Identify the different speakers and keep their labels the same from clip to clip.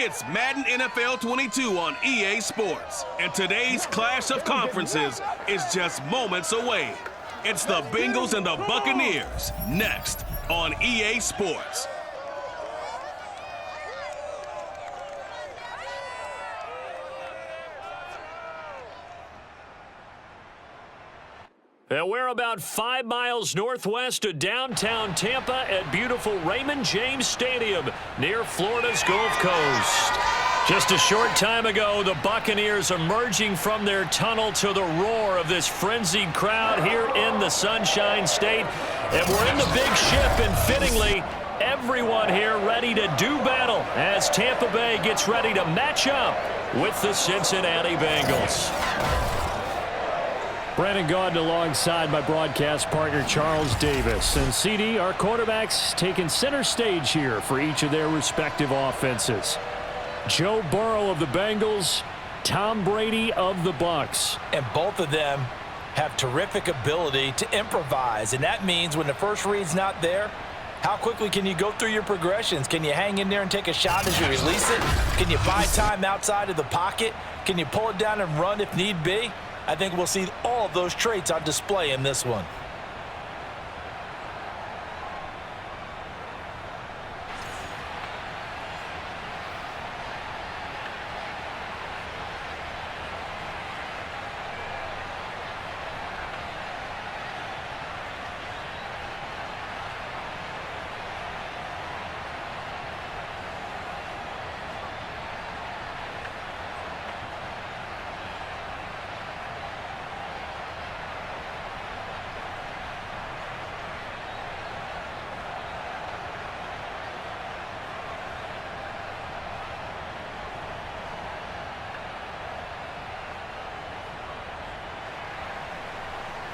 Speaker 1: It's Madden NFL 22 on EA Sports, and today's clash of conferences is just moments away. It's the Bengals and the Buccaneers, next on EA Sports.
Speaker 2: We're about 5 miles northwest of downtown Tampa at beautiful Raymond James Stadium near Florida's Gulf Coast. Just a short time ago, the Buccaneers emerging from their tunnel to the roar of this frenzied crowd here in the Sunshine State. And we're in the big ship, and fittingly, everyone here ready to do battle as Tampa Bay gets ready to match up with the Cincinnati Bengals. Brandon Gaudin alongside my broadcast partner Charles Davis. And CD, our quarterbacks taking center stage here for each of their respective offenses. Joe Burrow of the Bengals, Tom Brady of the Bucs.
Speaker 3: And both of them have terrific ability to improvise. And that means when the first read's not there, how quickly can you go through your progressions? Can you hang in there and take a shot as you release it? Can you buy time outside of the pocket? Can you pull it down and run if need be? I think we'll see all of those traits on display in this one.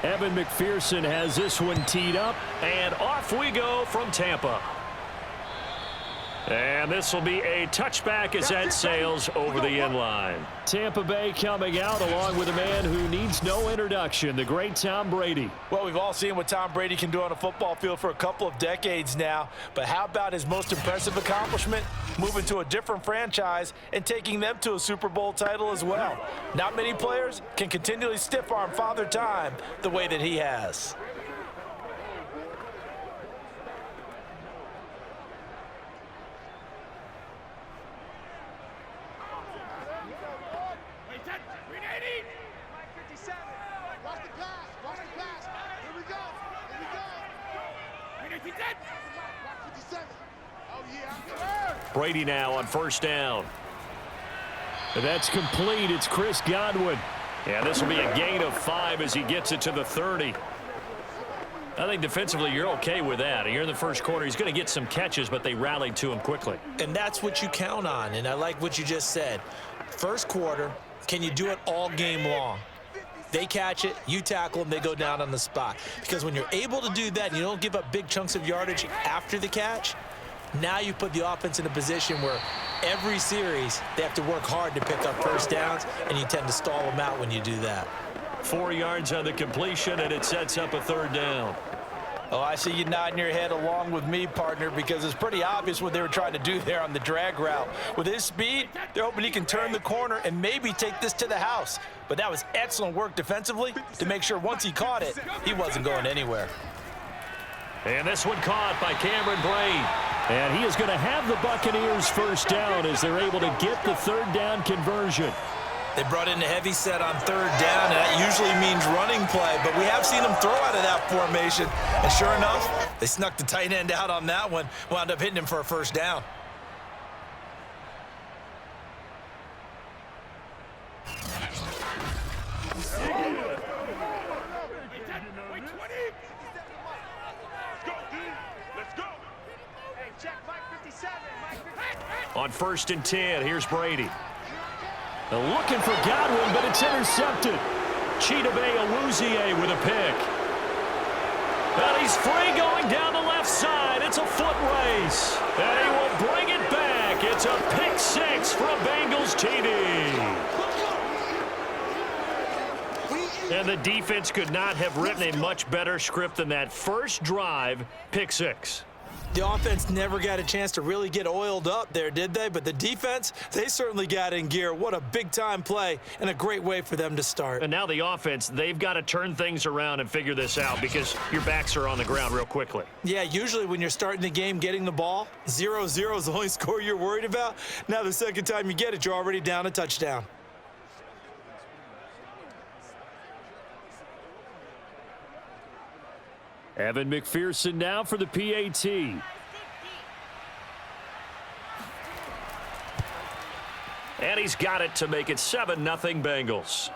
Speaker 2: Evan McPherson has this one teed up, and off we go from Tampa. And this will be a touchback as that sails over the end line. Tampa Bay coming out along with a man who needs no introduction, the great Tom Brady.
Speaker 3: Well, we've all seen what Tom Brady can do on a football field for a couple of decades now. But how about his most impressive accomplishment? Moving to a different franchise and taking them to a Super Bowl title as well. Not many players can continually stiff-arm Father Time the way that he has.
Speaker 2: Brady now on first down. That's complete. It's Chris Godwin. And this will be a gain of 5 as he gets it to the 30. I think defensively you're okay with that. You're in the first quarter. He's going to get some catches, but they rallied to him quickly.
Speaker 3: And that's what you count on, and I like what you just said. First quarter, can you do it all game long? They catch it, you tackle them, they go down on the spot. Because when you're able to do that and you don't give up big chunks of yardage after the catch, now you put the offense in a position where every series they have to work hard to pick up first downs, and you tend to stall them out when you do that.
Speaker 2: 4 yards on the completion, and it sets up a third down.
Speaker 3: Oh, I see you nodding your head along with me, partner, because it's pretty obvious what they were trying to do there on the drag route. With his speed, they're hoping he can turn the corner and maybe take this to the house. But that was excellent work defensively to make sure once he caught it, he wasn't going anywhere.
Speaker 2: And this one caught by Cameron Braid. And he is going to have the Buccaneers first down as they're able to get the third down conversion.
Speaker 3: They brought in a heavy set on third down, and that usually means running play, but we have seen them throw out of that formation. And sure enough, they snuck the tight end out on that one, wound up hitting him for a first down.
Speaker 2: On 1st and 10, here's Brady. Looking for Godwin, but it's intercepted. Chidobe Awuzie with a pick. And he's free going down the left side. It's a foot race. And he will bring it back. It's a pick 6 for a Bengals TD. And the defense could not have written a much better script than that first drive, pick 6.
Speaker 3: The offense never got a chance to really get oiled up there, did they? But the defense, they certainly got in gear. What a big-time play and a great way for them to start.
Speaker 2: And now the offense, they've got to turn things around and figure this out because your backs are on the ground real quickly.
Speaker 3: Yeah, usually when you're starting the game getting the ball, 0-0 is the only score you're worried about. Now the second time you get it, you're already down a touchdown.
Speaker 2: Evan McPherson now for the PAT. And he's got it to make it 7-0 Bengals.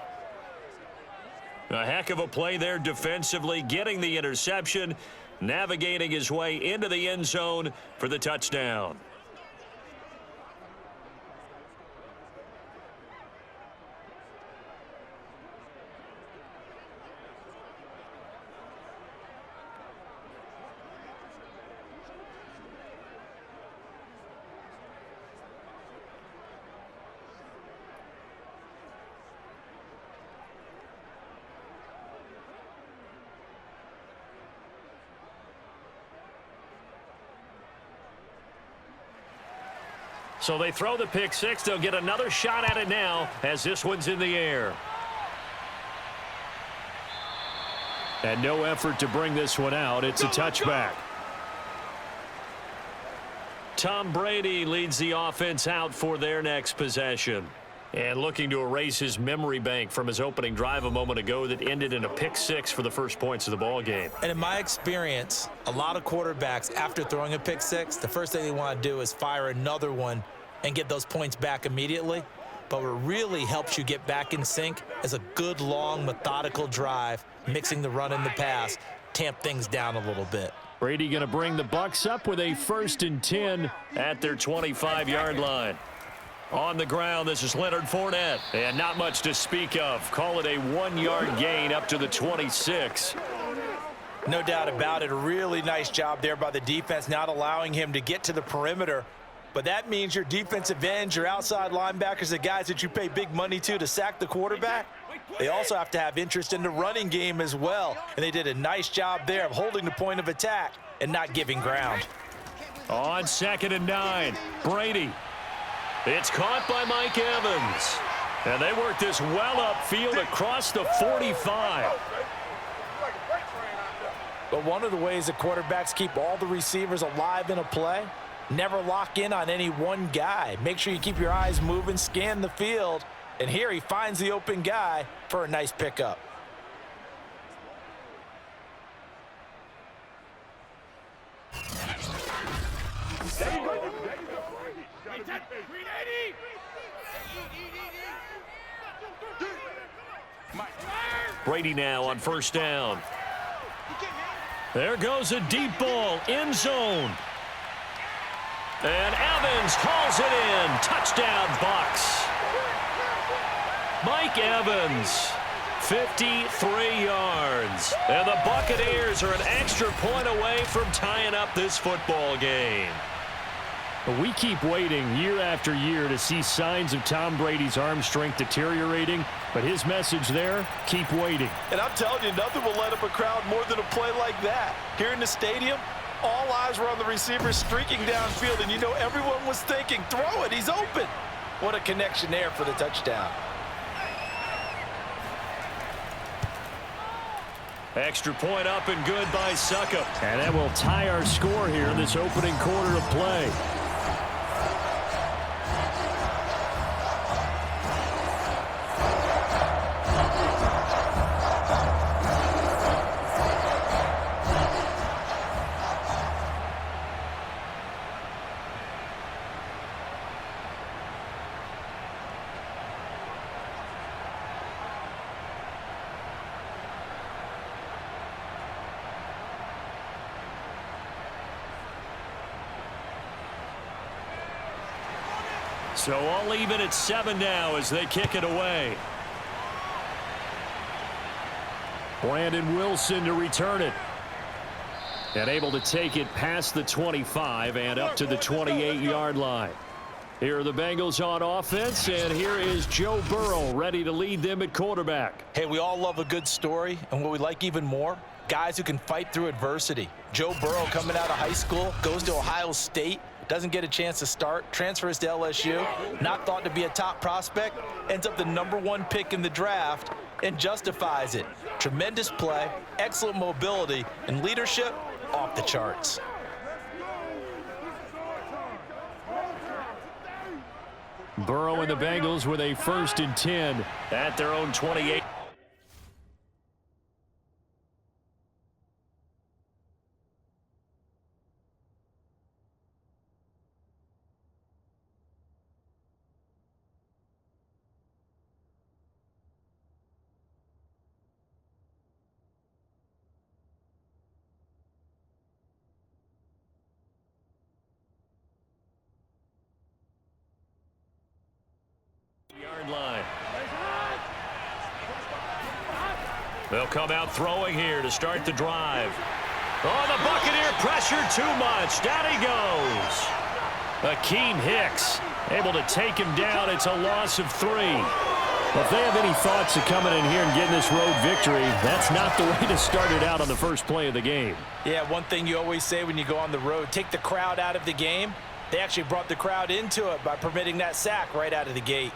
Speaker 2: A heck of a play there defensively, getting the interception, navigating his way into the end zone for the touchdown. So they throw the pick six. They'll get another shot at it now as this one's in the air. And no effort to bring this one out. It's a touchback. Tom Brady leads the offense out for their next possession. And looking to erase his memory bank from his opening drive a moment ago that ended in a pick six for the first points of the ball game.
Speaker 3: And in my experience, a lot of quarterbacks, after throwing a pick six, the first thing they want to do is fire another one and get those points back immediately. But what really helps you get back in sync is a good, long, methodical drive, mixing the run and the pass, tamp things down a little bit.
Speaker 2: Brady going to bring the Bucs up with a 1st and 10 at their 25-yard line. On the ground, this is Leonard Fournette. And not much to speak of. Call it a 1-yard gain up to the 26.
Speaker 3: No doubt about it. A really nice job there by the defense, not allowing him to get to the perimeter. But that means your defensive ends, your outside linebackers, the guys that you pay big money to sack the quarterback, they also have to have interest in the running game as well. And they did a nice job there of holding the point of attack and not giving ground.
Speaker 2: On 2nd and 9, Brady. It's caught by Mike Evans. And they work this well upfield across the 45.
Speaker 3: But one of the ways that quarterbacks keep all the receivers alive in a play, never lock in on any one guy. Make sure you keep your eyes moving, scan the field. And here he finds the open guy for a nice pickup.
Speaker 2: Brady now on 1st down. There goes a deep ball, end zone. And Evans hauls it in. Touchdown, Bucs. Mike Evans, 53 yards. And the Buccaneers are an extra point away from tying up this football game.
Speaker 4: We keep waiting year after year to see signs of Tom Brady's arm strength deteriorating, but his message there, keep waiting.
Speaker 3: And I'm telling you, nothing will let up a crowd more than a play like that. Here in the stadium, all eyes were on the receiver streaking downfield, and you know everyone was thinking, throw it, he's open. What a connection there for the touchdown.
Speaker 2: Extra point up and good by Succop.
Speaker 4: And that will tie our score here in this opening quarter of play.
Speaker 2: So all even at 7 now as they kick it away.
Speaker 4: Brandon Wilson to return it. And able to take it past the 25 and up to the 28-yard line. Here are the Bengals on offense, and here is Joe Burrow ready to lead them at quarterback.
Speaker 3: Hey, we all love a good story, and what we like even more, guys who can fight through adversity. Joe Burrow coming out of high school, goes to Ohio State, doesn't get a chance to start, transfers to LSU, not thought to be a top prospect, ends up the #1 pick in the draft, and justifies it. Tremendous play, excellent mobility, and leadership off the charts.
Speaker 4: Burrow and the Bengals with a 1st and 10
Speaker 2: at their own 28. Yard line. They'll come out throwing here to start the drive. Oh, the Buccaneer pressure too much. Down he goes. Akeem Hicks able to take him down. It's a loss of 3.
Speaker 4: Well, if they have any thoughts of coming in here and getting this road victory, that's not the way to start it out on the first play of the game.
Speaker 3: Yeah, one thing you always say when you go on the road, take the crowd out of the game. They actually brought the crowd into it by permitting that sack right out of the gate.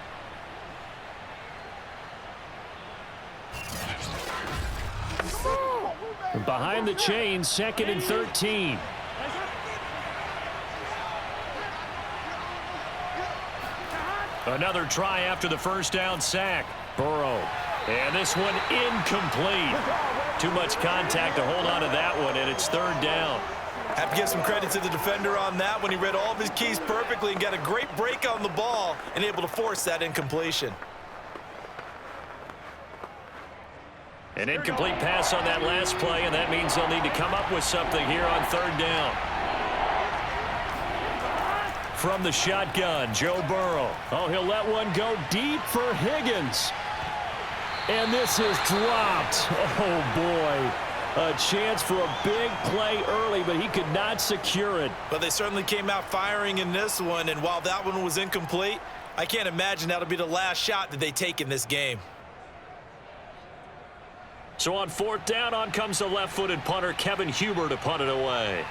Speaker 4: Behind the chains, 2nd and 13.
Speaker 2: Another try after the first down sack. Burrow. And this one incomplete. Too much contact to hold on to that one, and it's 3rd down.
Speaker 3: Have to give some credit to the defender on that when he read all of his keys perfectly and got a great break on the ball and able to force that incompletion.
Speaker 2: An incomplete pass on that last play, and that means they'll need to come up with something here on 3rd down. From the shotgun, Joe Burrow.
Speaker 4: Oh, he'll let one go deep for Higgins. And this is dropped. Oh, boy. A chance for a big play early, but he could not secure it.
Speaker 3: But they certainly came out firing in this one, and while that one was incomplete, I can't imagine that'll be the last shot that they take in this game.
Speaker 2: So on 4th down, on comes the left-footed punter, Kevin Huber, to punt it away.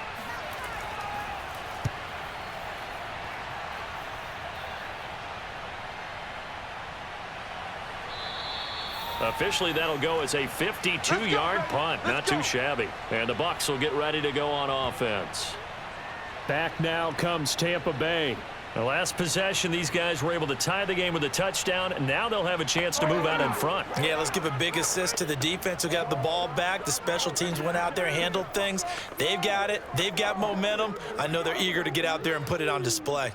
Speaker 2: Officially, that'll go as a 52-yard punt. Not too shabby. And the Bucs will get ready to go on offense.
Speaker 4: Back now comes Tampa Bay.
Speaker 2: The last possession, these guys were able to tie the game with a touchdown, and now they'll have a chance to move out in front.
Speaker 3: Yeah, let's give a big assist to the defense who got the ball back. The special teams went out there, handled things. They've got it. They've got momentum. I know they're eager to get out there and put it on display.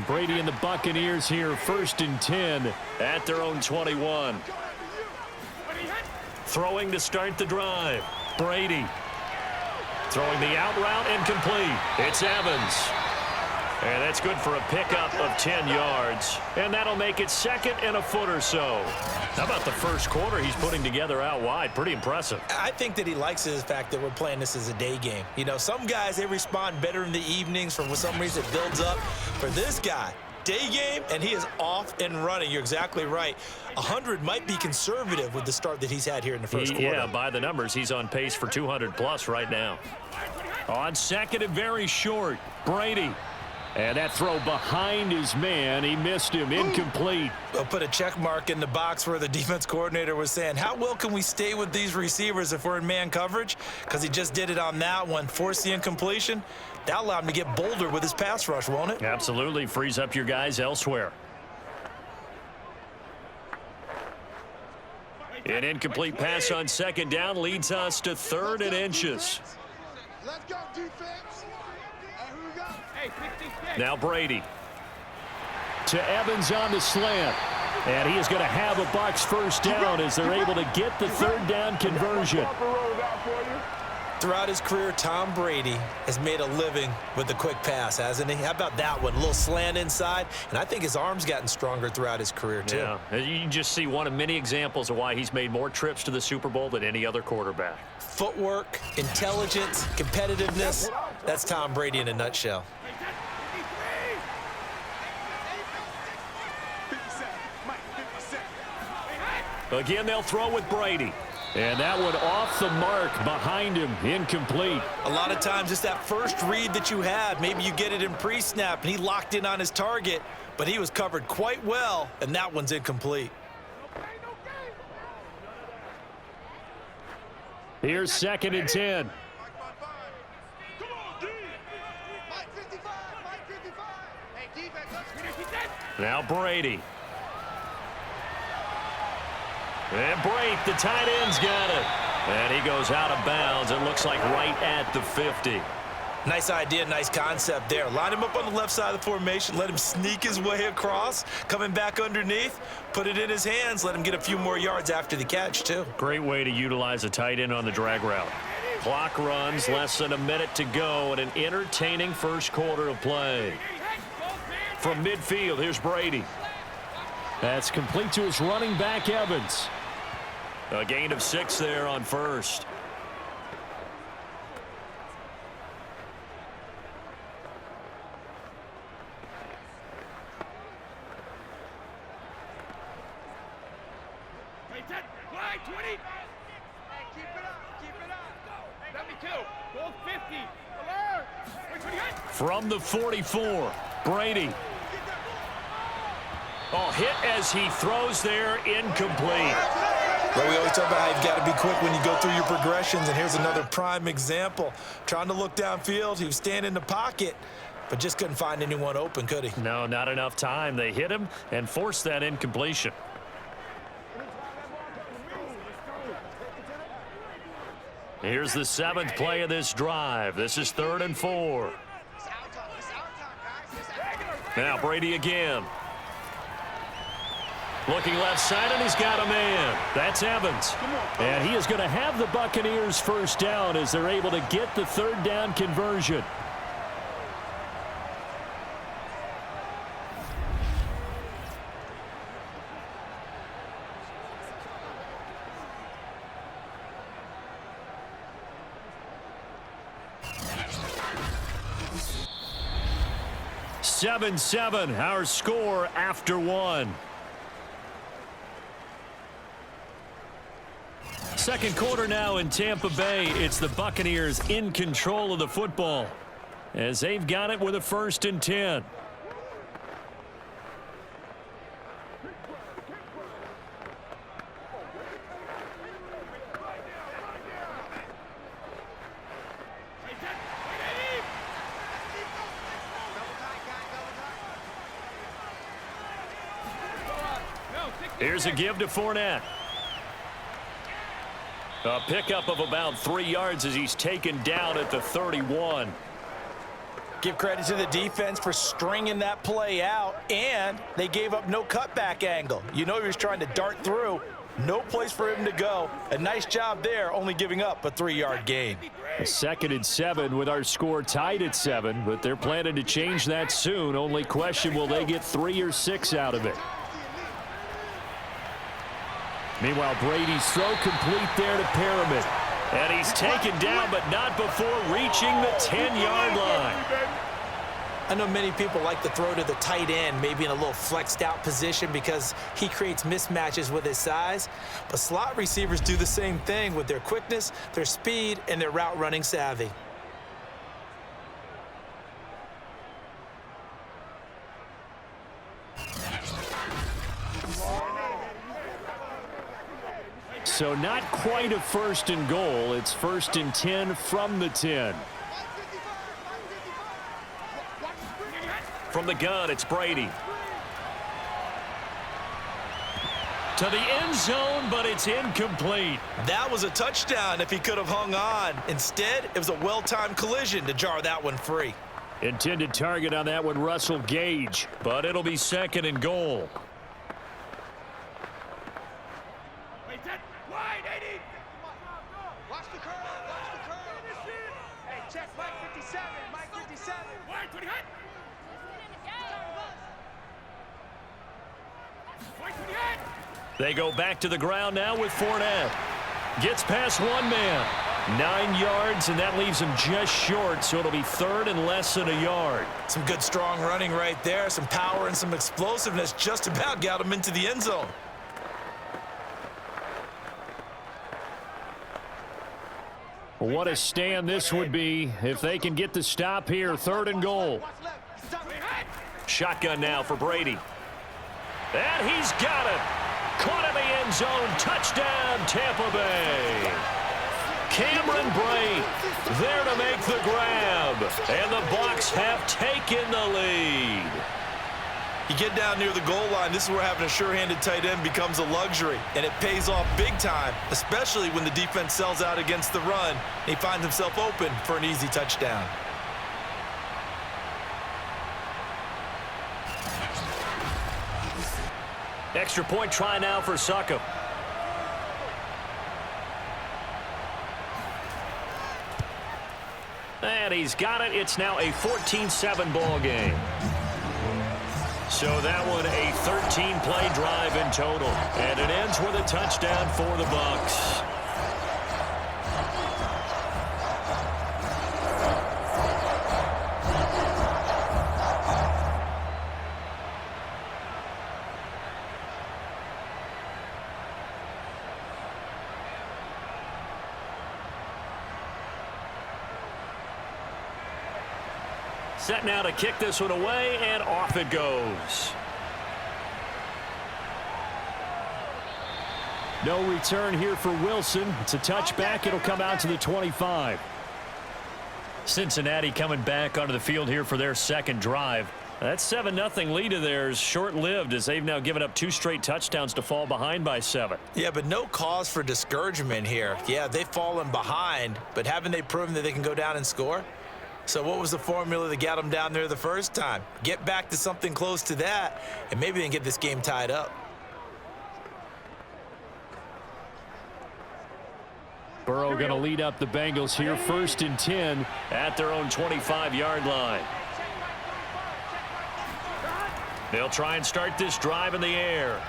Speaker 4: Brady and the Buccaneers here, 1st and 10
Speaker 2: at their own 21. Throwing to start the drive. Brady. Throwing the out route, incomplete. It's Evans. And that's good for a pickup of 10 yards. And that'll make it 2nd and a foot or so. How about the first quarter he's putting together out wide? Pretty impressive.
Speaker 3: I think that he likes the fact that we're playing this as a day game. You know, some guys, they respond better in the evenings. For some reason, it builds up. For this guy, day game, and he is off and running. You're exactly right. 100 might be conservative with the start that he's had here in the first quarter.
Speaker 2: Yeah, by the numbers, he's on pace for 200+ right now.
Speaker 4: On 2nd and very short, Brady. And that throw behind his man, he missed him, incomplete.
Speaker 3: They'll put a check mark in the box where the defense coordinator was saying, how well can we stay with these receivers if we're in man coverage? Because he just did it on that one, forced the incompletion. That'll allow him to get bolder with his pass rush, won't it?
Speaker 2: Absolutely, frees up your guys elsewhere. An incomplete pass on 2nd down leads us to 3rd and inches.
Speaker 5: Let's go, defense. Here we go. Hey, 50.
Speaker 2: Now Brady.
Speaker 4: To Evans on the slant. And he is going to have a Bucs 1st down as they're able to get the 3rd down conversion.
Speaker 3: Throughout his career, Tom Brady has made a living with the quick pass, hasn't he? How about that one? A little slant inside, and I think his arm's gotten stronger throughout his career, too.
Speaker 2: Yeah, you can just see one of many examples of why he's made more trips to the Super Bowl than any other quarterback.
Speaker 3: Footwork, intelligence, competitiveness, that's Tom Brady in a nutshell.
Speaker 2: Again, they'll throw with Brady. And that one off the mark behind him, incomplete.
Speaker 3: A lot of times it's that first read that you have. Maybe you get it in pre-snap, and he locked in on his target, but he was covered quite well, and that one's incomplete.
Speaker 4: Here's 2nd and 10.
Speaker 2: Now Brady. And Brate, the tight end's got it. And he goes out of bounds. It looks like right at the 50.
Speaker 3: Nice idea, nice concept there. Line him up on the left side of the formation. Let him sneak his way across. Coming back underneath. Put it in his hands. Let him get a few more yards after the catch, too.
Speaker 2: Great way to utilize a tight end on the drag route. Clock runs, less than a minute to go, and an entertaining first quarter of play. From midfield, here's Brady.
Speaker 4: That's complete to his running back, Evans.
Speaker 2: A gain of 6 there on first. From the 44, Brady. Oh, hit as he throws there, incomplete.
Speaker 3: Well, we always talk about how you've got to be quick when you go through your progressions, and here's another prime example. Trying to look downfield, he was standing in the pocket, but just couldn't find anyone open, could he?
Speaker 2: No, not enough time. They hit him and forced that incompletion. Here's the 7th play of this drive. This is 3rd and 4. Now Brady again. Looking left side, and he's got a man. That's Evans.
Speaker 4: And he is going to have the Buccaneers first down as they're able to get the 3rd down conversion.
Speaker 2: Seven, our score after 1. Second quarter now in Tampa Bay. It's the Buccaneers in control of the football as they've got it with a 1st and 10. Here's a give to Fournette. A pickup of about 3 yards as he's taken down at the 31.
Speaker 3: Give credit to the defense for stringing that play out, and they gave up no cutback angle. You know he was trying to dart through. No place for him to go. A nice job there, only giving up a 3-yard gain.
Speaker 4: A 2nd and 7 with our score tied at 7, but they're planning to change that soon. Only question, will they get 3 or 6 out of it? Meanwhile, Brady's throw complete there to Pyramid.
Speaker 2: And he's taken down, but not before reaching the 10-yard line.
Speaker 3: I know many people like to throw to the tight end, maybe in a little flexed out position because he creates mismatches with his size. But slot receivers do the same thing with their quickness, their speed, and their route running savvy.
Speaker 4: So not quite a 1st and goal. It's 1st and 10 from the 10.
Speaker 2: From the gun, it's Brady. To the end zone, but it's incomplete.
Speaker 3: That was a touchdown if he could have hung on. Instead, it was a well-timed collision to jar that one free.
Speaker 2: Intended target on that one, Russell Gage, but it'll be 2nd and goal. They go back to the ground now with Fournette. Gets past one man. 9 yards, and that leaves him just short, so it'll be 3rd and less than a yard.
Speaker 3: Some good, strong running right there. Some power and some explosiveness just about got him into the end zone.
Speaker 4: What a stand this would be if they can get the stop here. 3rd and goal.
Speaker 2: Shotgun now for Brady. And he's got it. Caught in the end zone. Touchdown, Tampa Bay. Cameron Brate there to make the grab. And the Bucs have taken the lead.
Speaker 3: You get down near the goal line, this is where having a sure-handed tight end becomes a luxury, and it pays off big time, especially when the defense sells out against the run, and he finds himself open for an easy touchdown.
Speaker 2: Extra point try now for Succop. And he's got it. It's now a 14-7 ball game. So that one a 13-play drive in total. And it ends with a touchdown for the Bucs. Set now to kick this one away, and off it goes.
Speaker 4: No return here for Wilson. It's a touchback. It'll come out to the 25.
Speaker 2: Cincinnati coming back onto the field here for their second drive. That 7-0 lead of theirs short-lived as they've now given up 2 straight touchdowns to fall behind by 7.
Speaker 3: Yeah, but no cause for discouragement here. Yeah, they've fallen behind, but haven't they proven that they can go down and score? So what was the formula that got them down there the first time? Get back to something close to that, and maybe they can get this game tied up.
Speaker 4: Burrow going to lead up the Bengals here, 1st and 10
Speaker 2: at their own 25-yard line. They'll try and start this drive in the air.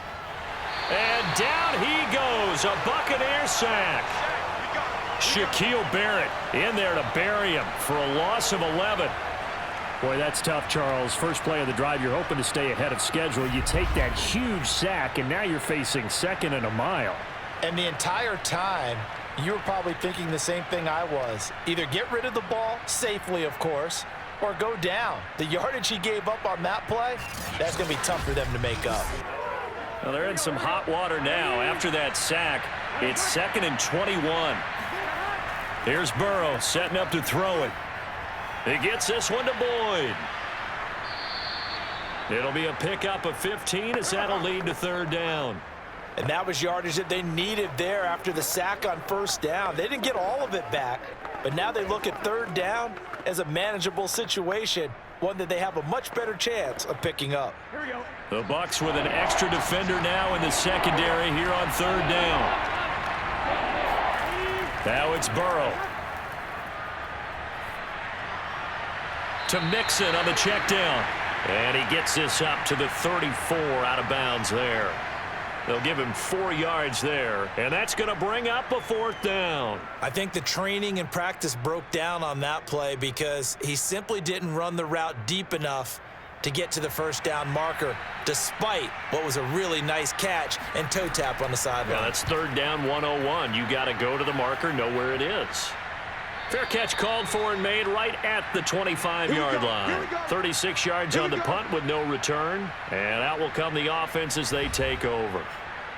Speaker 2: And down he goes, a Buccaneer sack. Shaquille Barrett in there to bury him for a loss of 11.
Speaker 4: Boy, that's tough, Charles. First play of the drive, you're hoping to stay ahead of schedule. You take that huge sack, and now you're facing 2nd and a mile.
Speaker 6: And the entire time, you were probably thinking the same thing I was. Either get rid of the ball, safely, of course, or go down. The yardage he gave up on that play, that's going to be tough for them to make up.
Speaker 2: Well, they're in some hot water now. After that sack, it's 2nd and 21. Here's Burrow setting up to throw it. He gets this one to Boyd. It'll be a pickup of 15 as that'll lead to 3rd down.
Speaker 3: And that was yardage that they needed there after the sack on 1st down. They didn't get all of it back, but now they look at 3rd down as a manageable situation, one that they have a much better chance of picking up.
Speaker 2: Here we go. The Bucs with an extra defender now in the secondary here on 3rd down. Now it's Burrow. To Mixon on the check down. And he gets this up to the 34 out of bounds there. They'll give him 4 yards there. And that's going to bring up a 4th down.
Speaker 3: I think the training and practice broke down on that play because he simply didn't run the route deep enough to get to the 1st down marker, despite what was a really nice catch and toe tap on the sideline.
Speaker 2: Yeah, that's 3rd down 101. You got to go to the marker, know where it is. Fair catch called for and made right at the 25-yard line. 36 yards on the punt with no return. And out will come the offense as they take over.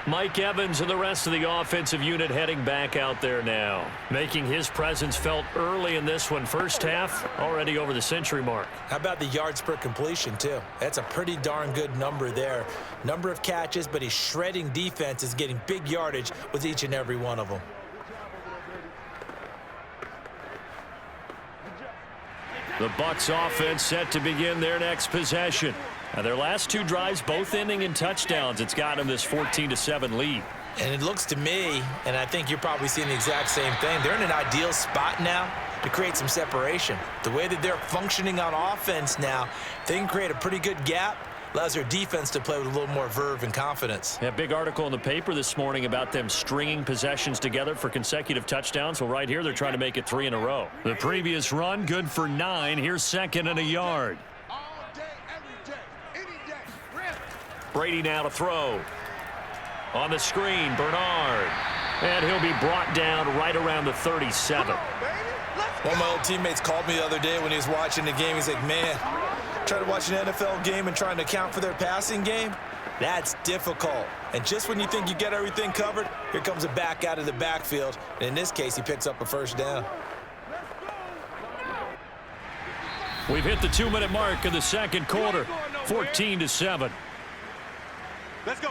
Speaker 2: Mike Evans and the rest of the offensive unit heading back out there now, making his presence felt early in this one. 1st half, already over the century mark.
Speaker 3: How about the yards per completion, too? That's a pretty darn good number there. Number of catches, but he's shredding defenses, getting big yardage with each and every one of them.
Speaker 2: The Bucs offense set to begin their next possession. Now, their last 2 drives both ending in touchdowns. It's got them this 14-7 lead.
Speaker 3: And it looks to me, and I think you're probably seeing the exact same thing, they're in an ideal spot now to create some separation. The way that they're functioning on offense now, they can create a pretty good gap. Allows their defense to play with a little more verve and confidence.
Speaker 2: A big article in the paper this morning about them stringing possessions together for consecutive touchdowns. Well, right here, they're trying to make it 3 in a row. The previous run, good for 9. Here's 2nd and a yard.
Speaker 5: All day, every day, any day.
Speaker 2: Brady now to throw. On the screen, Bernard. And he'll be brought down right around the 37.
Speaker 3: One of my old teammates called me the other day when he was watching the game. He's like, man, trying to watch an NFL game and trying to account for their passing game, that's difficult. And just when you think you get everything covered, here comes a back out of the backfield. And in this case, he picks up a first down.
Speaker 2: We've hit the 2-minute mark in the second quarter, 14-7.
Speaker 5: Let's go.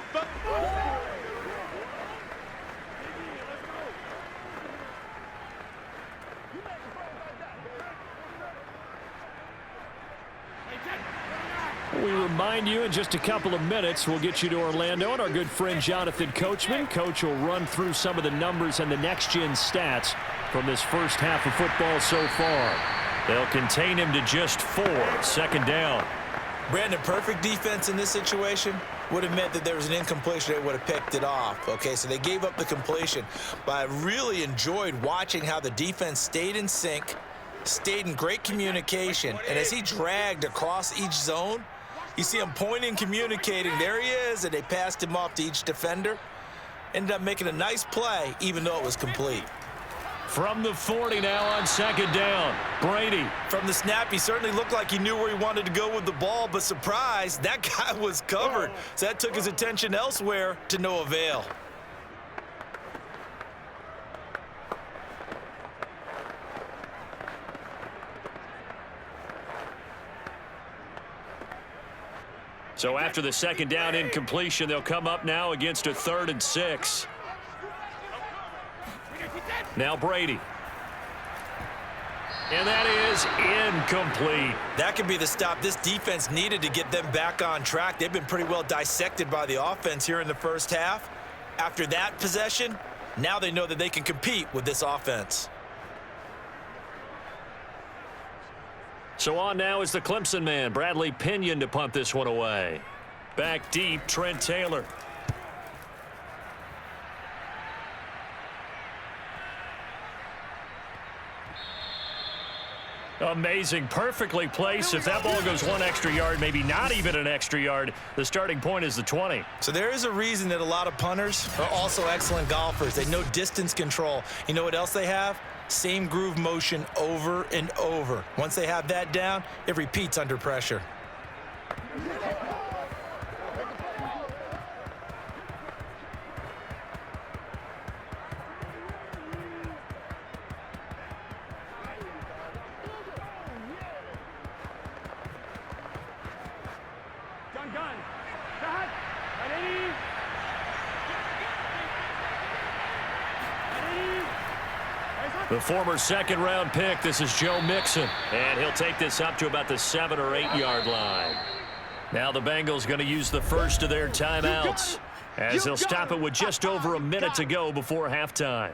Speaker 4: We remind you in just a couple of minutes, we'll get you to Orlando and our good friend Jonathan Coachman. Coach will run through some of the numbers and the next-gen stats from this first half of football so far.
Speaker 2: They'll contain him to just 4. Second down.
Speaker 3: Brandon, perfect defense in this situation would have meant that there was an incompletion. They would have picked it off. Okay, so they gave up the completion. But I really enjoyed watching how the defense stayed in sync, stayed in great communication. And as he dragged across each zone, you see him pointing, communicating. There he is, and they passed him off to each defender. Ended up making a nice play, even though it was complete.
Speaker 2: From the 40 now on second down, Brady.
Speaker 3: From the snap, he certainly looked like he knew where he wanted to go with the ball, but surprise, that guy was covered. So that took his attention elsewhere to no avail.
Speaker 2: So after the second down incompletion, they'll come up now against a 3rd and 6. Now Brady. And that is incomplete.
Speaker 3: That could be the stop this defense needed to get them back on track. They've been pretty well dissected by the offense here in the first half. After that possession, now they know that they can compete with this offense.
Speaker 2: So on now is the Clemson man, Bradley Pinion, to punt this one away. Back deep, Trent Taylor. Amazing, perfectly placed. If that ball goes 1 extra yard, maybe not even an extra yard, the starting point is the 20.
Speaker 3: So there is a reason that a lot of punters are also excellent golfers. They know distance control. You know what else they have? Same groove motion over and over. Once they have that down, it repeats under pressure.
Speaker 2: The former second-round pick, this is Joe Mixon. And he'll take this up to about the 7 or 8 yard line. Now the Bengals going to use the first of their timeouts, as they'll stop it with just over a minute to go before halftime.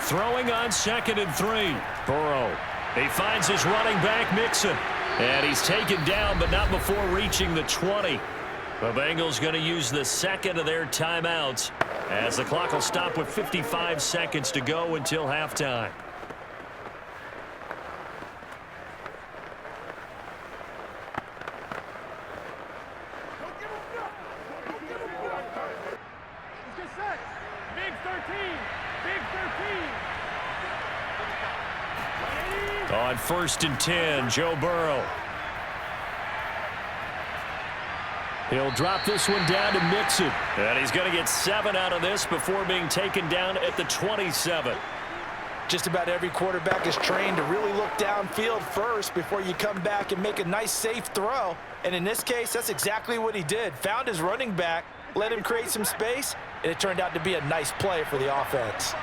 Speaker 2: Throwing on 2nd and 3. Burrow. He finds his running back, Mixon. And he's taken down, but not before reaching the 20. The Bengals going to use the second of their timeouts, as the clock will stop with 55 seconds to go until halftime. On 1st and 10, Joe Burrow. He'll drop this one down to Mixon. And he's going to get 7 out of this before being taken down at the 27.
Speaker 3: Just about every quarterback is trained to really look downfield first before you come back and make a nice, safe throw. And in this case, that's exactly what he did. Found his running back, let him create some space, and it turned out to be a nice play for the offense.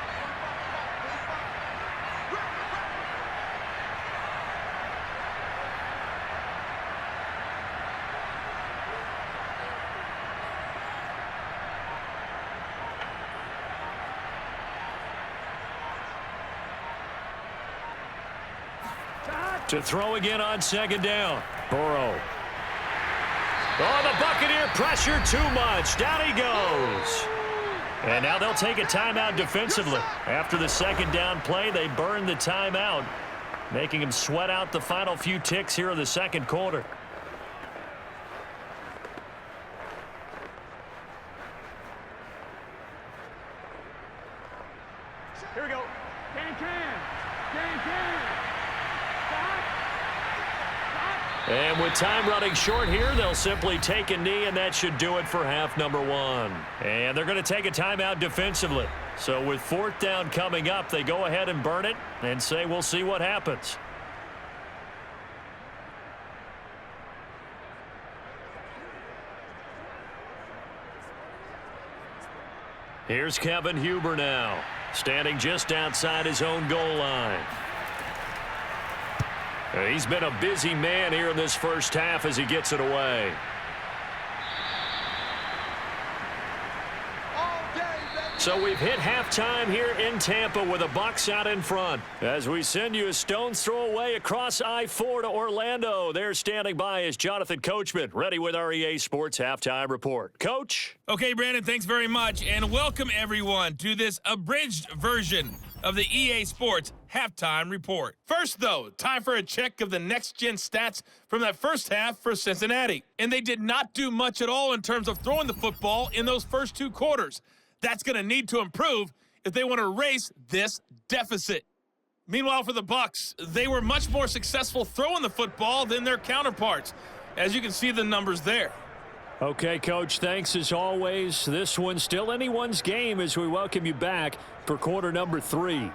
Speaker 2: To throw again on 2nd down. Burrow. Oh, the Buccaneer pressure too much. Down he goes. And now they'll take a timeout defensively. After the second down play, they burn the timeout, making them sweat out the final few ticks here in the second quarter.
Speaker 5: Here we go. Can.
Speaker 2: And with time running short here, they'll simply take a knee, and that should do it for half number one. And they're going to take a timeout defensively. So with fourth down coming up, they go ahead and burn it and say we'll see what happens. Here's Kevin Huber now, standing just outside his own goal line. He's been a busy man here in this first half as he gets it away. So we've hit halftime here in Tampa with the Bucs out in front. As we send you a stone's throw away across I-4 to Orlando. There standing by is Jonathan Coachman, ready with our EA Sports Halftime Report. Coach?
Speaker 7: Okay, Brandon, thanks very much, and welcome everyone to this abridged version of the EA Sports Halftime Report. First, though, time for a check of the next-gen stats from that first half for Cincinnati. And they did not do much at all in terms of throwing the football in those first two quarters. That's going to need to improve if they want to erase this deficit. Meanwhile, for the Bucs, they were much more successful throwing the football than their counterparts, as you can see the numbers there.
Speaker 2: Okay, Coach, thanks as always. This one's still anyone's game as we welcome you back for quarter number 3.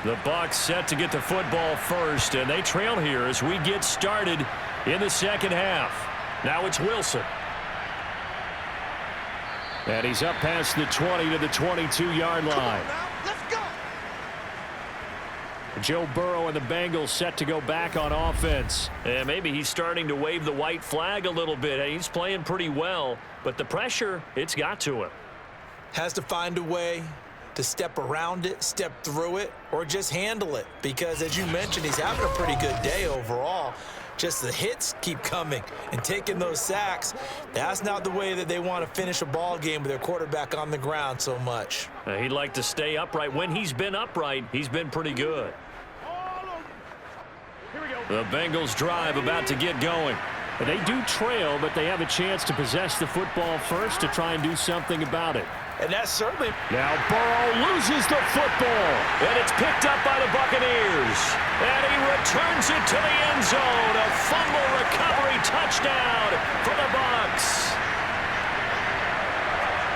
Speaker 2: The Bucs set to get the football first, and they trail here as we get started in the second half. Now it's Wilson. And he's up past the 20 to the 22-yard line.
Speaker 5: Let's go.
Speaker 2: Joe Burrow and the Bengals set to go back on offense. And maybe he's starting to wave the white flag a little bit. He's playing pretty well, but the pressure, it's got to him.
Speaker 3: Has to find a way to step around it, step through it, or just handle it. Because as you mentioned, he's having a pretty good day overall. Just the hits keep coming and taking those sacks. That's not the way that they want to finish a ball game with their quarterback on the ground so much.
Speaker 2: He'd like to stay upright. When he's been upright, he's been pretty good. The Bengals drive about to get going. They do trail, but they have a chance to possess the football first to try and do something about it.
Speaker 3: And that's certainly...
Speaker 2: Now Burrow loses the football. And it's picked up by the Buccaneers. And he returns it to the end zone. A fumble recovery touchdown for the Bucs.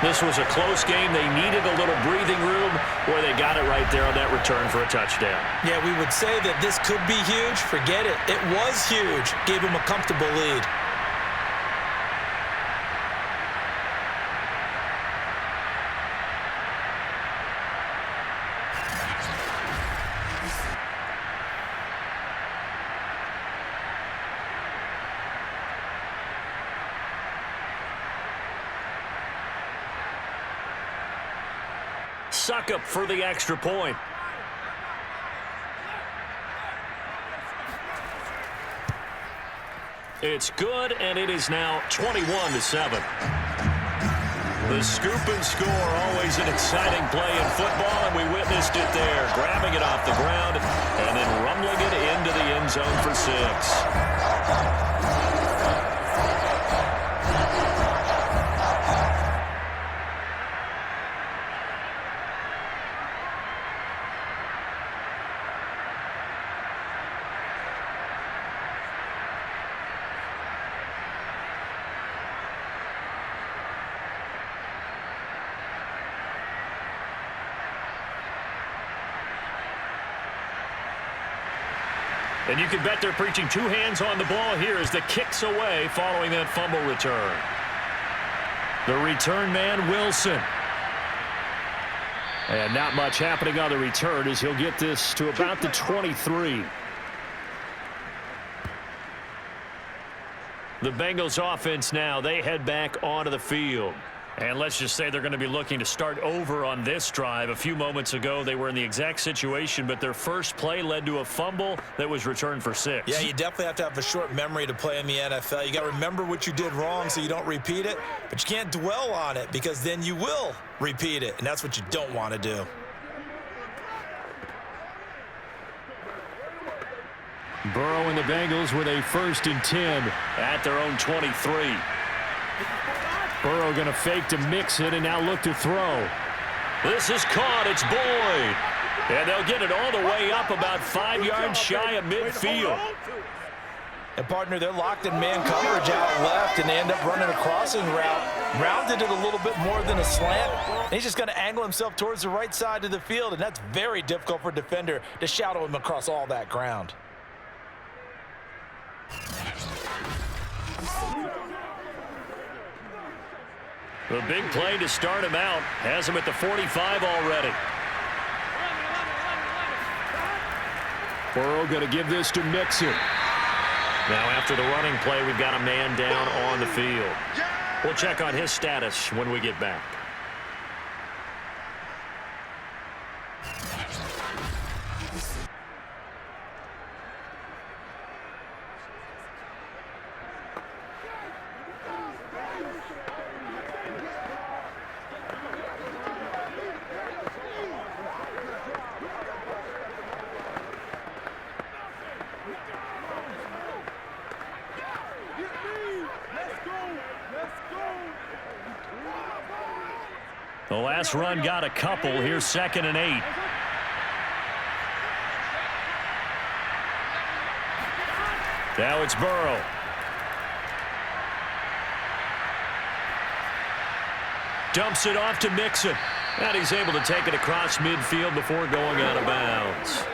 Speaker 2: This was a close game. They needed a little breathing room where they got it right there on that return for a touchdown.
Speaker 3: Yeah, we would say that this could be huge. Forget it. It was huge. Gave him a comfortable lead.
Speaker 2: Suck up for the extra point. It's good, and it is now 21-7. The scoop and score, always an exciting play in football, and we witnessed it there, grabbing it off the ground and then rumbling it into the end zone for 6. And you can bet they're preaching two hands on the ball here as the kick's away following that fumble return. The return man, Wilson. And not much happening on the return as he'll get this to about the 23. The Bengals offense now, they head back onto the field. And let's just say they're going to be looking to start over on this drive. A few moments ago, they were in the exact situation, but their first play led to a fumble that was returned for 6.
Speaker 3: Yeah, you definitely have to have a short memory to play in the NFL. You got to remember what you did wrong so you don't repeat it, but you can't dwell on it because then you will repeat it, and that's what you don't want to do.
Speaker 4: Burrow and the Bengals with a 1st and 10 at their own 23. Burrow going to fake to mix it and now look to throw.
Speaker 2: This is caught. It's Boyd. And they'll get it all the way up about 5 yards shy of midfield.
Speaker 3: And, partner, they're locked in man coverage out left, and they end up running a crossing route. Rounded it a little bit more than a slant. And he's just going to angle himself towards the right side of the field, and that's very difficult for a defender to shadow him across all that ground.
Speaker 2: The big play to start him out has him at the 45 already.
Speaker 4: Burrow going to give this to Mixon.
Speaker 2: Now after the running play, we've got a man down on the field. We'll check on his status when we get back. The last run got a couple. Here's 2nd and 8. Now it's Burrow. Dumps it off to Mixon. And he's able to take it across midfield before going out of bounds.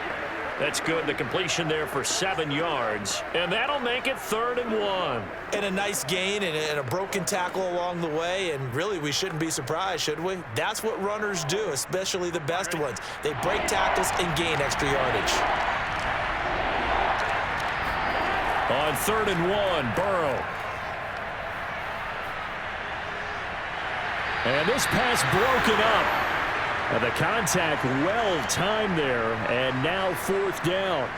Speaker 2: That's good. The completion there for 7 yards. And that'll make it 3rd and 1.
Speaker 3: And a nice gain and a broken tackle along the way. And really, we shouldn't be surprised, should we? That's what runners do, especially the best ones. They break tackles and gain extra yardage.
Speaker 2: On 3rd and 1, Burrow.
Speaker 4: And this pass broken up. And the contact well-timed there, and now 4th down.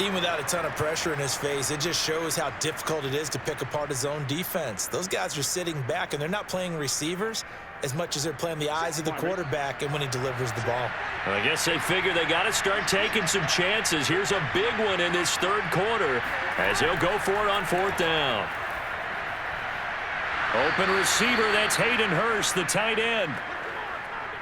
Speaker 3: Even without a ton of pressure in his face, it just shows how difficult it is to pick apart his own defense. Those guys are sitting back, and they're not playing receivers as much as they're playing the eyes of the quarterback and when he delivers the ball.
Speaker 2: I guess they figure they got to start taking some chances. Here's a big one in this 3rd quarter as he'll go for it on 4th down. Open receiver, that's Hayden Hurst, the tight end.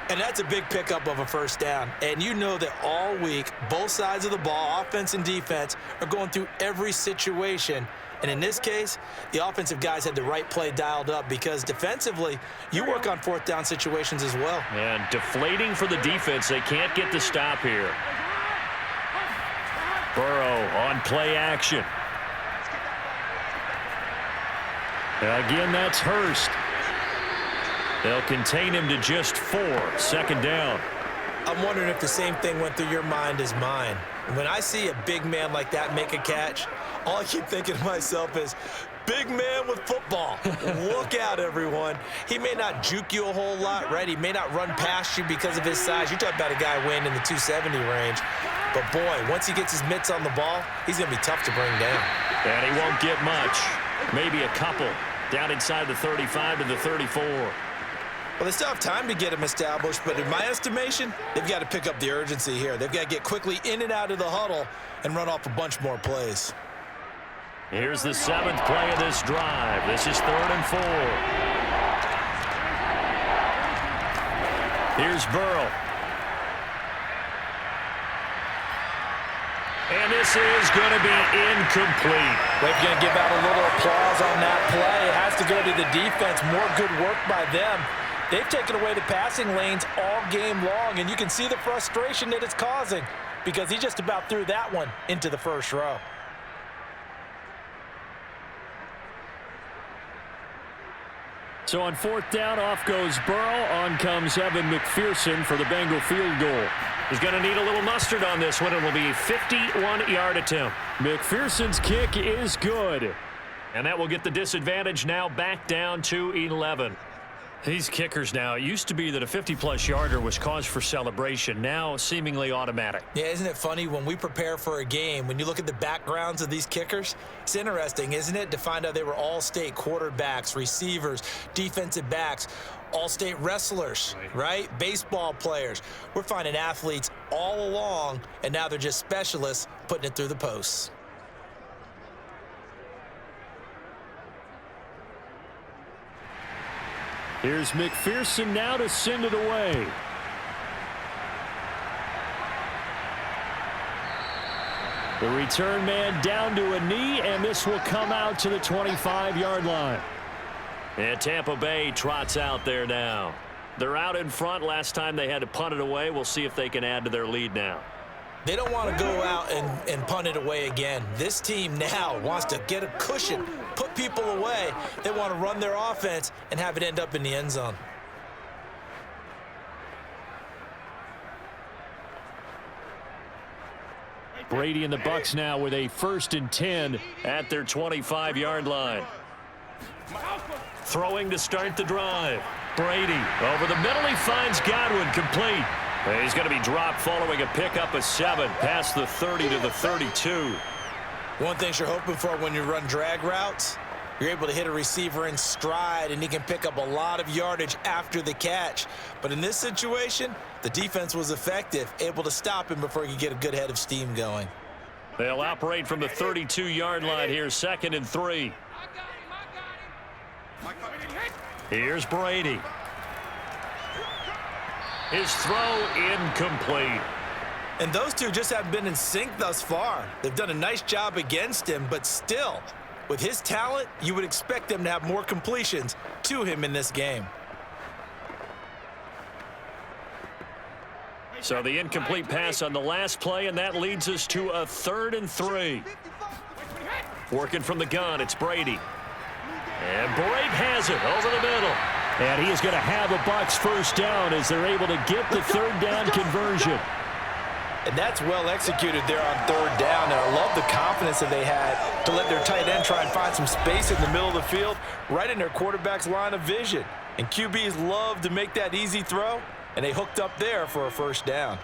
Speaker 3: And that's a big pickup of a 1st down. And you know that all week, both sides of the ball, offense and defense, are going through every situation. And in this case, the offensive guys had the right play dialed up because defensively, you work on 4th down situations as well.
Speaker 2: And deflating for the defense. They can't get the stop here. Burrow on play action.
Speaker 4: Again, that's Hurst.
Speaker 2: They'll contain him to just 4. 2nd down.
Speaker 3: I'm wondering if the same thing went through your mind as mine. When I see a big man like that make a catch, all I keep thinking to myself is, big man with football. Look out, everyone. He may not juke you a whole lot, right? He may not run past you because of his size. You're talking about a guy weighing in the 270 range. But, boy, once he gets his mitts on the ball, he's going to be tough to bring down.
Speaker 2: And he won't get much. Maybe a couple. Down inside the 35 to the 34.
Speaker 3: Well, they still have time to get him established, but in my estimation, they've got to pick up the urgency here. They've got to get quickly in and out of the huddle and run off a bunch more plays.
Speaker 2: Here's the 7th play of this drive. This is 3rd and 4. Here's Burrow. And this is going to be incomplete.
Speaker 3: They're going to give out a little applause on that play. It has to go to the defense. More good work by them. They've taken away the passing lanes all game long, and you can see the frustration that it's causing.
Speaker 6: because he just about threw that one into the first row.
Speaker 4: So on 4th down, off goes Burrow. On comes Evan McPherson for the Bengal field goal.
Speaker 2: He's going to need a little mustard on this one. It will be a 51-yard attempt.
Speaker 4: McPherson's kick is good.
Speaker 2: And that will get the disadvantage now back down to 11. These kickers now, it used to be that a 50-plus yarder was cause for celebration. Now seemingly automatic.
Speaker 3: Yeah, isn't it funny when we prepare for a game, when you look at the backgrounds of these kickers, it's interesting, isn't it, to find out they were all-state quarterbacks, receivers, defensive backs, all-state wrestlers, right? Baseball players. We're finding athletes all along, and now they're just specialists putting it through the posts.
Speaker 4: Here's McPherson now to send it away. The return man down to a knee, and this will come out to the 25-yard line.
Speaker 2: And Tampa Bay trots out there now. They're out in front. Last time they had to punt it away. We'll see if they can add to their lead now.
Speaker 3: They don't want to go out and punt it away again. This team now wants to get a cushion, put people away. They want to run their offense and have it end up in the end zone.
Speaker 4: Brady and the Bucs now with a 1st and 10
Speaker 2: at their 25-yard line. Throwing to start the drive. Brady over the middle. He finds Godwin complete. He's going to be dropped following a pickup of 7 past the 30 to the 32.
Speaker 3: One thing you're hoping for when you run drag routes, you're able to hit a receiver in stride, and he can pick up a lot of yardage after the catch. But in this situation, the defense was effective, able to stop him before he could get a good head of steam going.
Speaker 2: They'll operate from the 32-yard line here, 2nd and 3. Here's Brady. His throw incomplete.
Speaker 3: And those two just haven't been in sync thus far. They've done a nice job against him, but still, with his talent, you would expect them to have more completions to him in this game.
Speaker 2: So the incomplete pass on the last play, and that leads us to a 3rd and 3. Working from the gun, it's Brady. And Brady has it over the middle.
Speaker 4: And he is going to have a Bucs 1st down as they're able to get the 3rd down conversion.
Speaker 6: And that's well executed there on 3rd down. And I love the confidence that they had to let their tight end try and find some space in the middle of the field, right in their quarterback's line of vision. And QBs love to make that easy throw, and they hooked up there for a 1st down.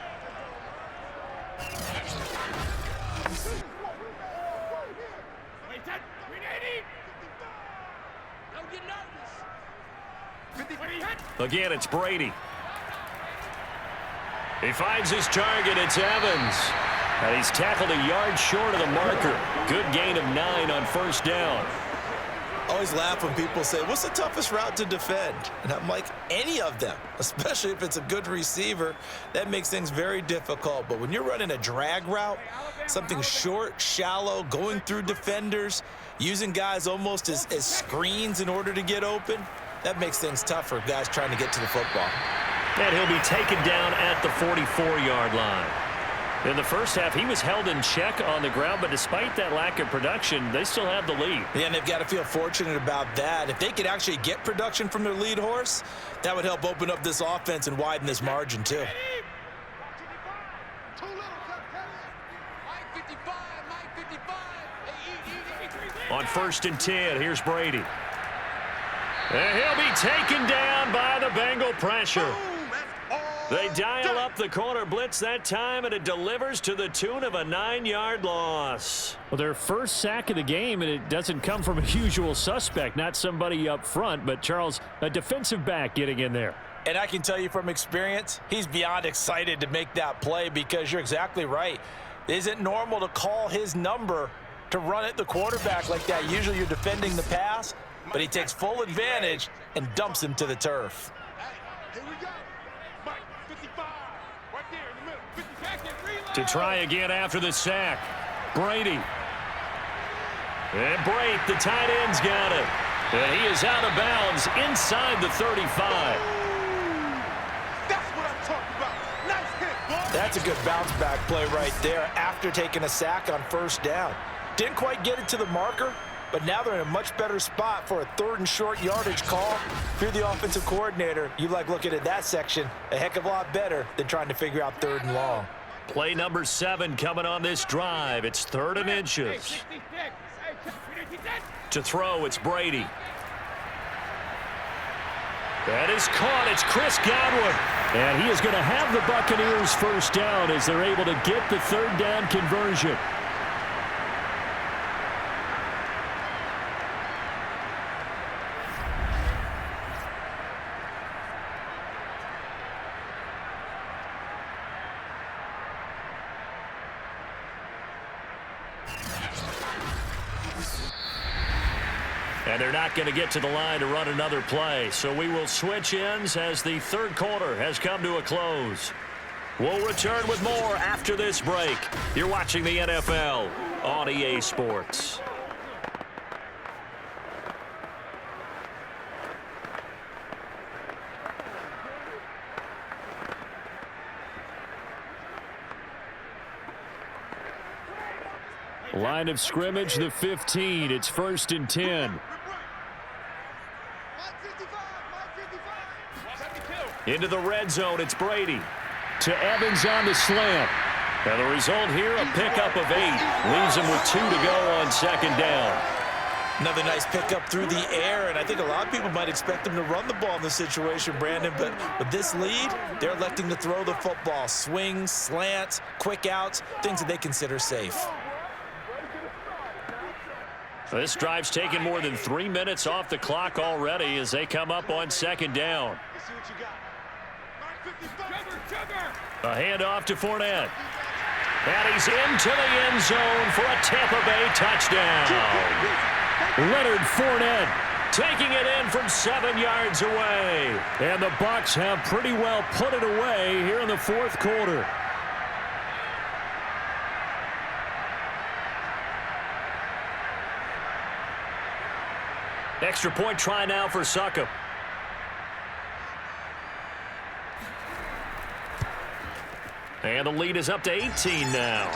Speaker 2: Again, it's Brady. He finds his target. It's Evans. And he's tackled a yard short of the marker. Good gain of 9 on 1st down.
Speaker 3: Always laugh when people say, what's the toughest route to defend? And I'm like, any of them, especially if it's a good receiver. That makes things very difficult. But when you're running a drag route, something short, shallow, going through defenders, using guys almost as screens in order to get open, that makes things tough for guys trying to get to the football.
Speaker 2: And he'll be taken down at the 44-yard line. In the first half, he was held in check on the ground, but despite that lack of production, they still have the lead.
Speaker 3: Yeah, and they've got to feel fortunate about that. If they could actually get production from their lead horse, that would help open up this offense and widen this margin, too.
Speaker 2: On 1st and 10, here's Brady. And he'll be taken down by the Bengal pressure. They dial up the corner blitz that time, and it delivers to the tune of a 9-yard loss.
Speaker 4: Well, their 1st sack of the game, and it doesn't come from a usual suspect, not somebody up front, but Charles, a defensive back getting in there.
Speaker 6: And I can tell you from experience, he's beyond excited to make that play because you're exactly right. It isn't normal to call his number to run at the quarterback like that. Usually you're defending the pass, but he takes full advantage and dumps him to the turf.
Speaker 5: Here we go. Mike, 55. Right there in the middle. 50 back and reload.
Speaker 2: To try again after the sack, Brady. And Brate, the tight end's got it. And he is out of bounds inside the 35.
Speaker 5: That's what I'm talking about. Nice hit, boy.
Speaker 6: That's a good bounce-back play right there after taking a sack on first down. Didn't quite get it to the marker, but now they're in a much better spot for a 3rd and short yardage call. If you're the offensive coordinator, you like looking at that section a heck of a lot better than trying to figure out 3rd and long.
Speaker 2: Play number 7 coming on this drive. It's 3rd and inches. To throw, it's Brady. That is caught. It's Chris Godwin.
Speaker 4: And he is going to have the Buccaneers first down as they're able to get the 3rd down conversion.
Speaker 2: And they're not going to get to the line to run another play. So we will switch ends as the 3rd quarter has come to a close. We'll return with more after this break. You're watching the NFL on EA Sports.
Speaker 4: Line of scrimmage, the 15. It's 1st and 10.
Speaker 2: Into the red zone, it's Brady.
Speaker 4: To Evans on the slant.
Speaker 2: And the result here, a pickup of 8. Leaves him with 2 to go on 2nd down.
Speaker 3: Another nice pickup through the air, and I think a lot of people might expect them to run the ball in this situation, Brandon, but with this lead, they're electing to throw the football. Swings, slants, quick outs, things that they consider safe.
Speaker 2: This drive's taken more than 3 minutes off the clock already as they come up on 2nd down. A handoff to Fournette. And he's into the end zone for a Tampa Bay touchdown.
Speaker 4: Leonard Fournette
Speaker 2: taking it in from 7 yards away.
Speaker 4: And the Bucs have pretty well put it away here in the 4th quarter.
Speaker 2: Extra point try now for Succop. And the lead is up to 18 now.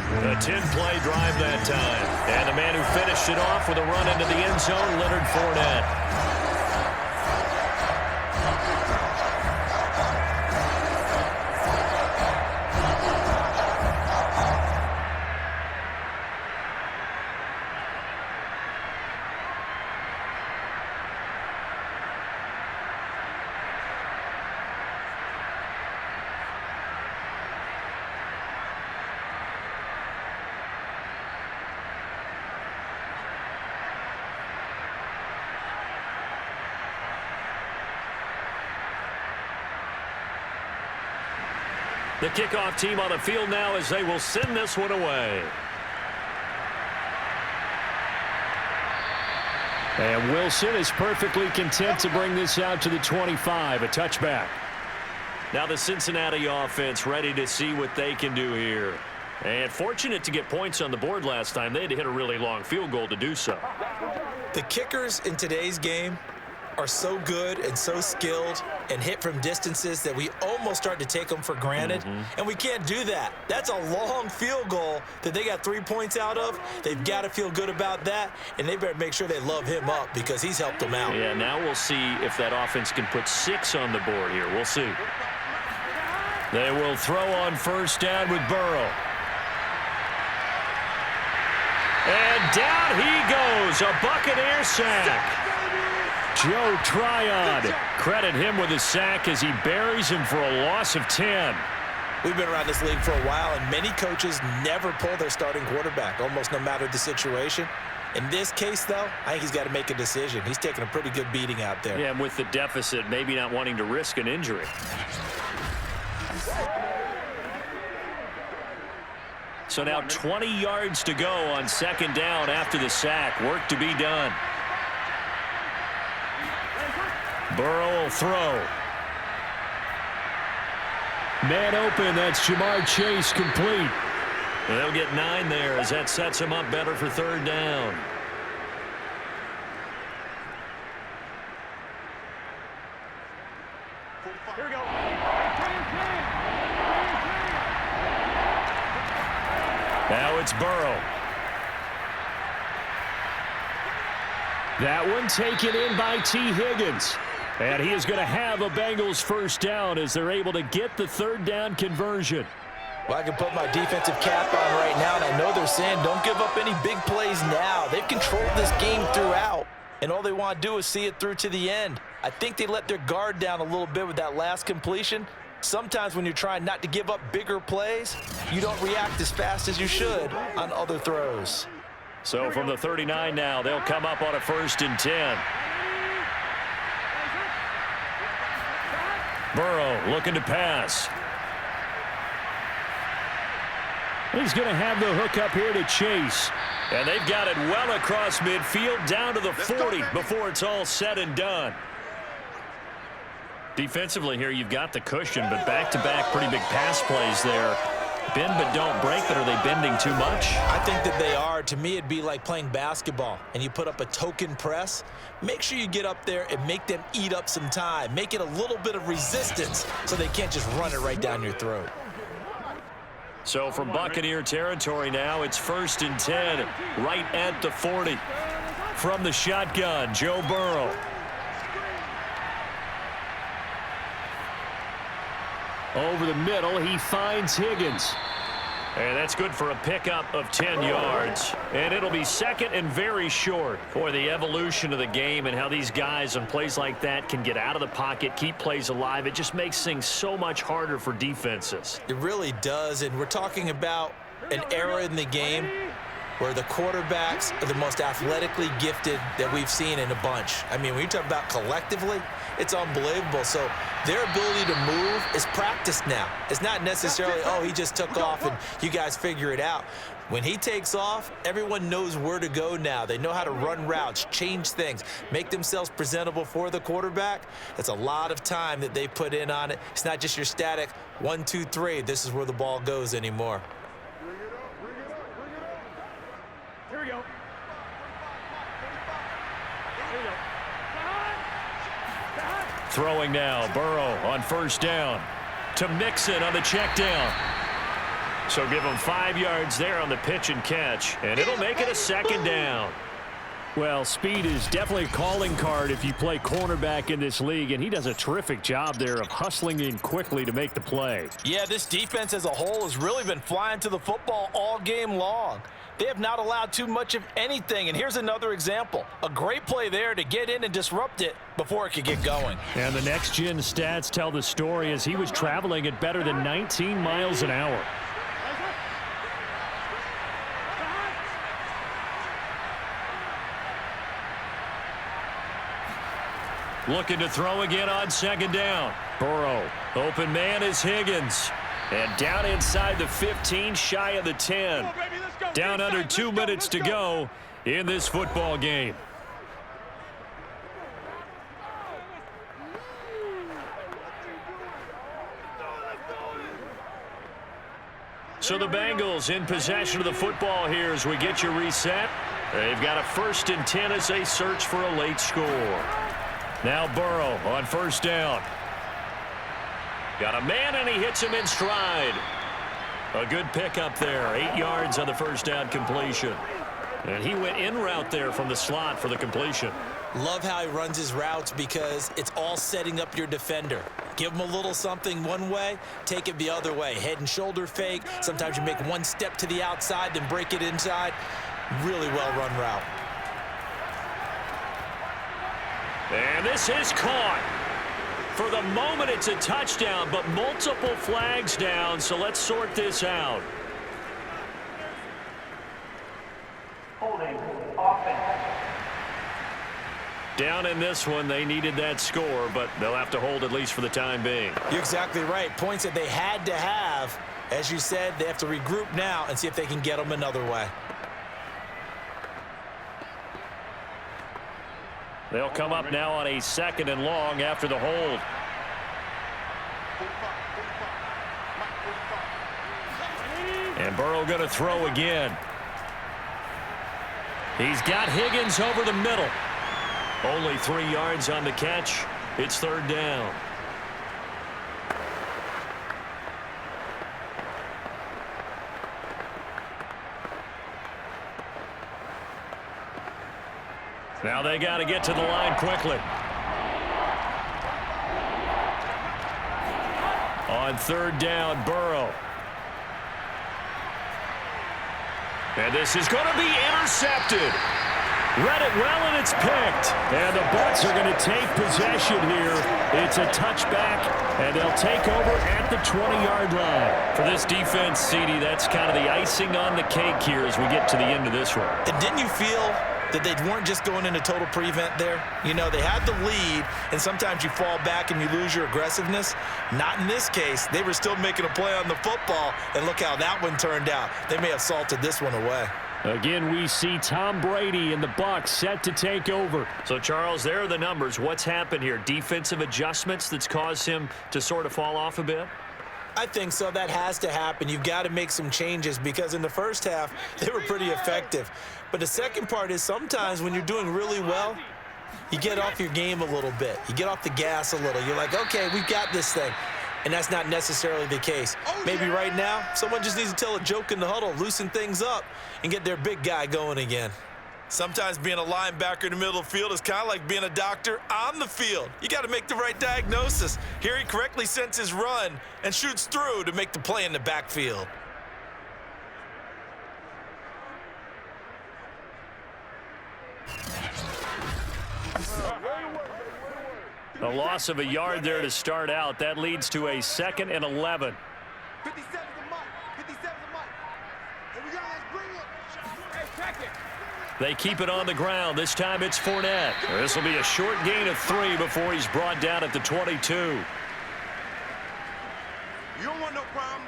Speaker 2: A 10-play drive that time. And the man who finished it off with a run into the end zone, Leonard Fournette. The kickoff team on the field now as they will send this one away.
Speaker 4: And Wilson is perfectly content to bring this out to the 25, a touchback.
Speaker 2: Now the Cincinnati offense ready to see what they can do here. And fortunate to get points on the board last time. They had to hit a really long field goal to do so.
Speaker 3: The kickers in today's game are so good and so skilled and hit from distances that we almost start to take them for granted. And we can't do that. That's a long field goal that they got 3 points out of. They've got to feel good about that, and they better make sure they love him up because he's helped them out.
Speaker 2: Yeah, now we'll see if that offense can put 6 on the board here. We'll see. They will throw on first down with Burrow. And down he goes, a Buccaneer sack.
Speaker 4: Joe Tryon, credit him with a sack as he buries him for a loss of 10.
Speaker 3: We've been around this league for a while, and many coaches never pull their starting quarterback, almost no matter the situation. In this case, though, I think he's got to make a decision. He's taking a pretty good beating out there.
Speaker 2: Yeah, and with the deficit, maybe not wanting to risk an injury. So now 20 yards to go on second down after the sack. Work to be done. Burrow will throw.
Speaker 4: Man open, that's Jamar Chase complete.
Speaker 2: They'll get 9 there as that sets him up better for third down.
Speaker 5: Here we go.
Speaker 4: Now it's Burrow. That one taken in by T. Higgins. And he is going to have a Bengals first down as they're able to get the third down conversion.
Speaker 6: Well, I can put my defensive cap on right now, and I know they're saying don't give up any big plays now. They've controlled this game throughout, and all they want to do is see it through to the end. I think they let their guard down a little bit with that last completion. Sometimes when you're trying not to give up bigger plays, you don't react as fast as you should on other throws.
Speaker 4: So from the 39 now, they'll come up on a 1st and 10. Burrow looking to pass. He's going to have the hook up here to Chase. And they've got it well across midfield down to the 40 before it's all said and done. Defensively here, you've got the cushion, but back-to-back pretty big pass plays there. Bend but don't break, but are they bending too much?
Speaker 6: I think that they are. To me, it'd be like playing basketball, and you put up a token press. Make sure you get up there and make them eat up some time. Make it a little bit of resistance so they can't just run it right down your throat.
Speaker 4: So from Buccaneer territory now, it's 1st and 10, right at the 40. From the shotgun, Joe Burrow. Over the middle, he finds Higgins. And that's good for a pickup of 10 yards. And it'll be 2nd and very short. For the evolution of the game and how these guys on plays like that can get out of the pocket, keep plays alive, it just makes things so much harder for defenses.
Speaker 6: It really does, and we're talking about an era in the game where the quarterbacks are the most athletically gifted that we've seen in a bunch. I mean, when you talk about collectively, it's unbelievable. So their ability to move is practiced now. It's not necessarily, oh, he just took off and you guys figure it out. When he takes off, everyone knows where to go now. They know how to run routes, change things, make themselves presentable for the quarterback. That's a lot of time that they put in on it. It's not just your static 1, 2, 3. This is where the ball goes anymore.
Speaker 5: Here we go.
Speaker 4: Throwing now, Burrow on 1st down to Mixon on the check down. So give him 5 yards there on the pitch and catch, and it'll make it a 2nd down. Well, speed is definitely a calling card if you play cornerback in this league, and he does a terrific job there of hustling in quickly to make the play.
Speaker 6: Yeah, this defense as a whole has really been flying to the football all game long. They have not allowed too much of anything, and here's another example. A great play there to get in and disrupt it before it could get going.
Speaker 4: And the next-gen stats tell the story as he was traveling at better than 19 miles an hour. Looking to throw again on 2nd down. Burrow, open man is Higgins. And down inside the 15, shy of the 10. Down under 2 minutes to go in this football game. So the Bengals in possession of the football here as we get you reset. They've got a 1st and 10 as they search for a late score. Now Burrow on 1st down. Got a man, and he hits him in stride. A good pickup there. 8 yards on the 1st down completion. And he went in route there from the slot for the completion.
Speaker 6: Love how he runs his routes because it's all setting up your defender. Give him a little something one way, take it the other way. Head and shoulder fake. Sometimes you make one step to the outside, then break it inside. Really well run route.
Speaker 4: And this is caught. For the moment, it's a touchdown, but multiple flags down, so let's sort this out.
Speaker 8: Holding offense.
Speaker 4: Down in this one, they needed that score, but they'll have to hold at least for the time being.
Speaker 6: You're exactly right. Points that they had to have. As you said, they have to regroup now and see if they can get them another way.
Speaker 4: They'll come up now on a 2nd and long after the hold. And Burrow going to throw again. He's got Higgins over the middle. Only 3 yards on the catch. It's 3rd down.
Speaker 2: Now they got to get to the line quickly. On third down, Burrow. And this is going to be intercepted. Read it well, and it's picked. And the Bucs are going to take possession here. It's a touchback, and they'll take over at the 20-yard line. For this defense, CD, that's kind of the icing on the cake here as we get to the end of this one.
Speaker 3: And didn't you feel that they weren't just going into total prevent there? You know, they had the lead, and sometimes you fall back and you lose your aggressiveness. Not in this case. They were still making a play on the football, and look how that one turned out. They may have salted this one away.
Speaker 4: Again, we see Tom Brady and the Bucs set to take over.
Speaker 2: So, Charles, there are the numbers. What's happened here? Defensive adjustments that's caused him to sort of fall off a bit?
Speaker 3: I think so. That has to happen. You've got to make some changes because in the first half, they were pretty effective. But the second part is sometimes when you're doing really well, you get off your game a little bit. You get off the gas a little. You're like, okay, we've got this thing. And that's not necessarily the case. Maybe right now, someone just needs to tell a joke in the huddle, loosen things up, and get their big guy going again. Sometimes being a linebacker in the middle of the field is kind of like being a doctor on the field. You got to make the right diagnosis. Here he correctly senses run and shoots through to make the play in the backfield.
Speaker 2: A loss of a yard there to start out. That leads to a 2nd and 11.
Speaker 5: 57's the mark. 57's the mark. Here we go. Let's bring it. Hey, check it.
Speaker 2: They keep it on the ground. This time it's Fournette. This will be a short gain of 3 before he's brought down at the 22.
Speaker 5: You don't want no problems.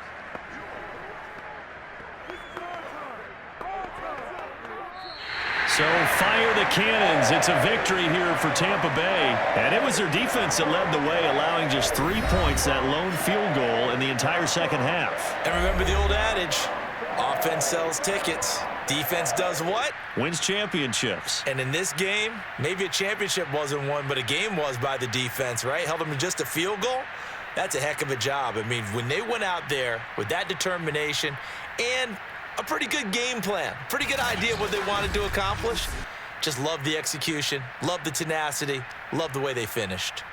Speaker 2: So fire the cannons. It's a victory here for Tampa Bay. And it was their defense that led the way, allowing just 3 points, that lone field goal in the entire second half.
Speaker 3: And remember the old adage, offense sells tickets. Defense does what?
Speaker 2: Wins championships.
Speaker 3: And in this game, maybe a championship wasn't won, but a game was by the defense, right? Held them to just a field goal. That's a heck of a job. I mean, when they went out there with that determination and a pretty good game plan, pretty good idea of what they wanted to accomplish, just love the execution, love the tenacity, love the way they finished.